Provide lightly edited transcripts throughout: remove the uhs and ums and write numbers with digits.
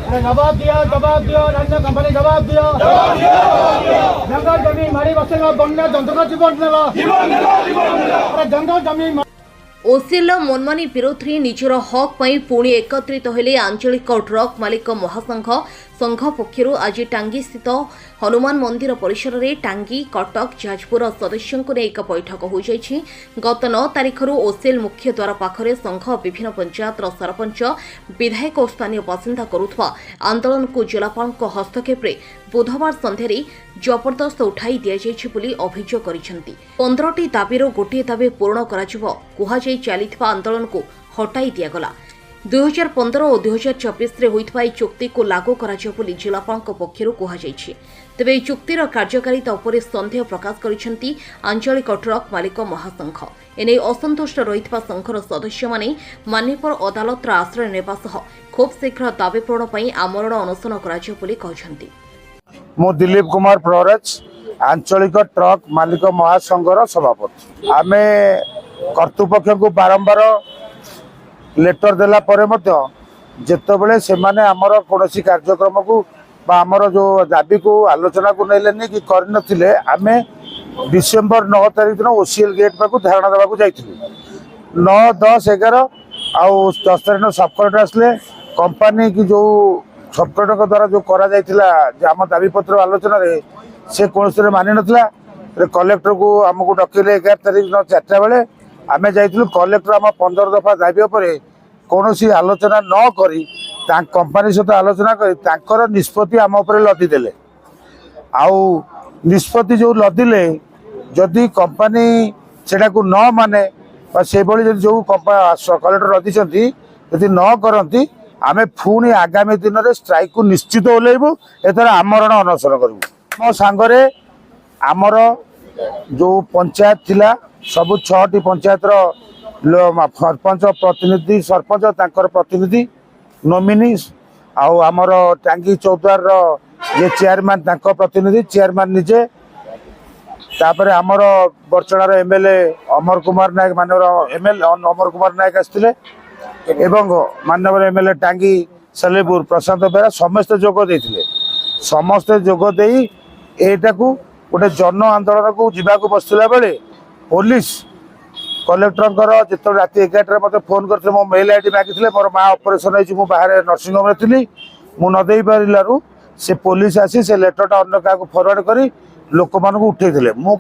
जवाब दियो राज्य कंपनी जवाब दियो जंगल जमीन मारी बसेगा बन्या जंतु जीवन जंगल जमीन ओसिल मनमानी विरोधी निजर हक पर पुणी एकत्रित हेले आंचलिक ट्रक मालिक महासंघ संघ पक्षर आज टांगी स्थित हनुमान मंदिर परिसर में टांगी कटक जाजपुर सदस्यों ने एक बैठक हो जाइछि। गत 9 तारिखर ओसिल मुख्य द्वार पाखरे संघ विभिन्न पंचायत सरपंच विधायक और स्थानीय बासिंदा करुवा आंदोलन को जिलापाल हस्तक्षेप बुधवार संध्यारे जबरदस्त उठाई दियाଯାଇଛି बोली अभियोग କରିଛନ୍ତି। 15ଟି दाबीर गोटे दाबी पूर्ण कुहाଯାଇ ଚାଲିଥିବା आंदोलन को हटाई दिगला। 2015 और 2024 रे होइतबा ए चुक्ति को लागू कराजियो बोली जिलापाल पक्षरु कुहाଯାଇଛି। तेबे ए चुक्तिर कार्यकारिता उपरे संदेह प्रकाश करिसेंती आंचलिक ट्रक मालिक महासंघ। एने असंतुष्ट रहितबा संघर सदस्य माने मान्यवर अदालतर आश्रय नेबा सह खूब शीघ्र दाबी पूरण पई आमरण अनशन कराजियो बोली कहछंती। मु दिलीप कुमार प्रवराज आंचलिक ट्रक मालिक महासंघर सभापति। आमे कर्तृपक्ष को बारंबार लेटर देला परे मध्य जेतेबेले सेमाने हमर कोनोसी कार्यक्रम को बा हमर जो दाबी को आलोचना को नैलेनी कि करनथिले आमे डिसेंबर 9 तारिख दिन ओसीएल गेट पाकु धारणा देबा को जाइथिलु। 9, 10, 11 आउ 10 तारिख सब कलेक्टर आसले कंपनी की जो सब कलेक्टर द्वारा जो करा जाइथिला आम दाबी पत्र आलोचना रे से कोनोसी मानि नथिला। कलेक्टर को हमको डकेले 11 तारिख 4टा बेले आमे जाइथिलु। कलेक्टर आम 15 दफा दाबी उपरे कोनोसी आलोचना न करी कंपनी सहित आलोचना करी तांकर निष्पत्ति आम उपरे लदी देले। आउ निष्पत्ति जो लदिले जदि कंपनी सेटा को न माने से जो कलेक्टर लदी यदि न करती आमे पुणी आगामी दिन में स्ट्राइक को निश्चित ओल्लैबू एथर आमरण अनशन करूँ। मो सांगरे आमर जो पंचायत थिला सबु 6टी पंचायत सरपंच प्रतिनिधि सरपंच तांकर प्रतिनिधि नोमिनी आउ आमर टांगी चौद्वार ये चेयरमैन तांकर प्रतिनिधि चेयरमैन निजे तापर आमर बरचणार एमएलए अमर कुमार नायक मानव एमएलए अमर कुमार नायक आसते एवं मानव एमएलए टांगी सालेपुर प्रशांत बेरा समस्ते जोग देते समस्ते जोग दे एटा को गोटे जन आंदोलन को जीवाक बसला बेले पुलिस कलेक्टर जो रात 11 मत फोन करते मो मेल आईडी मागी मोर माँ ऑपरेशन हो बाहर नर्सिंग होम थी मुझे पारू से पुलिस आसी से लेटरटा अन्य क्या फरवर्ड कर लोक मान उठे मु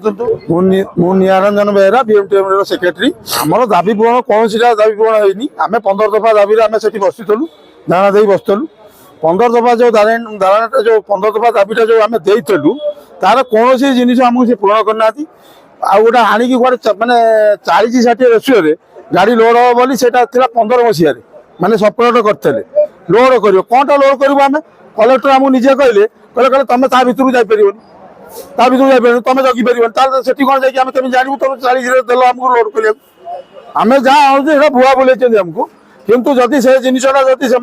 निरंजन बेहरा बीएमटीएम सेक्रेटरी आमर दाबी पूरण कौन दाबी पूरण होनी आम 15 दफा दाबी आम से बसलु धारणा दे बसलु 15 दफा जो धारणा जो 15 दफा दाबीटा जो आम देलु तार कौन जिन आमको पूरण करना आ गोटे आणिकी गोटे मानने 40-60 रेसियो गाड़ी लोड हम बोली से 15 मसीह मानने सपोर्ट करते लोड कर कौनटा लोड करूँ आम कलेक्टर आमको निजे कहले कहले तुम ता भर जापर तुम जगी पार से कौन जाम तुम जानू तुम 40 देल आमको लोड कर आम जहाँ भुआ बुले आमको किंतु जदि से जिनटा जदि से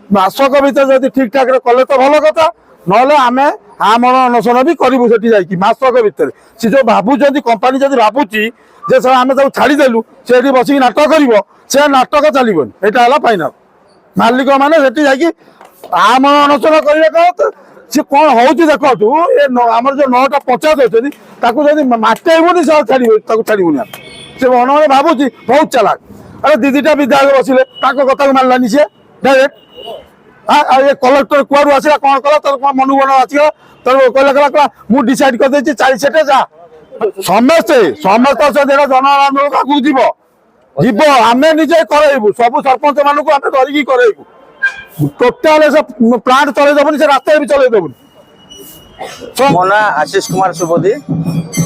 मासक भर जब ठीक ठाक कले तो भल कथा ना आम आमरण अनशन भी करूँ से मासक भितर सी जो भावुं कंपानी जब भावुची जे आम छाड़देलु से बसिक नाटक कर से नाटक चलो यहाँ है फाइनाल मालिक मैंने आमरण अनशन कर सी कौन हो देखु आम जो 9टा पंचायत अच्छी जब माटेबनी से छाड़बनी से मन मैंने भावुची बहुत चालाक अरे दीदीटा विधायक बसिले कथा मानलानी सी डायरेक्ट ये कलेक्टर कुआरू आसला कौन कला तर मन बन आसला तर कहला मुझे डिसाइड कर 40 जा समस्ते समस्त जन आंदोलन आगू जीव आम निजे करेबू सब सरपंच मान को आम धरिकी करेबू टोटाल से प्लांट चलैदेबनी से रास्ता भी चलैदेबनी। मो ना आशीष कुमार सुबोधी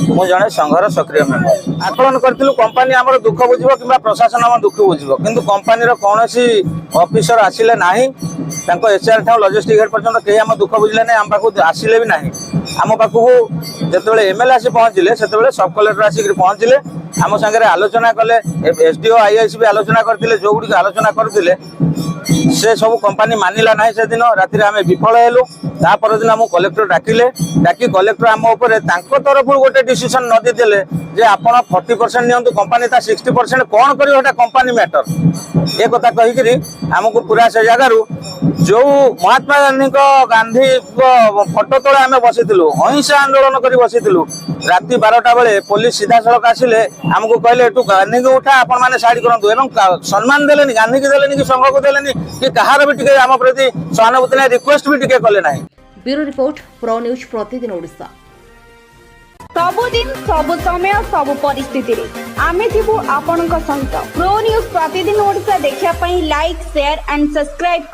मु जड़े संघर सक्रिय मेम्बर आकलन करूँ कंपानी आम दुख बुझ कि प्रशासन आम दुख बुझ कि कंपानी कौन ऑफिसर आसिले ना एचआर ठाऊ लॉजिस्टिक हेड पर्यटन कहीं आम दुख बुझे ना आम पाक आसिले भी ना आम पाक जो एमएलए आसी पहुँचले से सब कलेक्टर आसिक पहुँचले आम सागर आलोचना कले एसडीओ आईआईसी भी आलोचना करते जो गुड़ी आलोचना करते से सब कंपनी मानिला ना से दिन राति आम विफल हेलु तापर दिन आम कलेक्टर डाकी कलेक्टर आम उपर तरफ गोटे डिसीजन न देदेले जे आपण 40% नियंतु कंपनी ता 60% कौन कर कंपनी मैटर ये कथा कहीकि आमको पूरा से जगार जो महात्मा गांधी फोटो तले आम बसी अहिंसा आंदोलन कर बसी राति 12टा बेले पुलिस सीधा सड़क आसिले आमको कहले एटू गांधी को उठा आपण मैंने साइड करंतु एवं सम्मान देलेनी गांधी की देलेनी कि संघ को देलेनी कि कहार भी टिके आम प्रति सहानुभूति नहीं रिक्वेस्ट भी टिके कले नहीं। ब्यूरो रिपोर्ट प्रो न्यूज प्रतिदिन ओडिशा। सबुदिन सबु समय सबु परिस्थिति रे आमे थिबु आपनक सहित प्रो न्यूज प्रतिदिन ओडिशा देखिया पई लाइक शेयर एंड सब्सक्राइब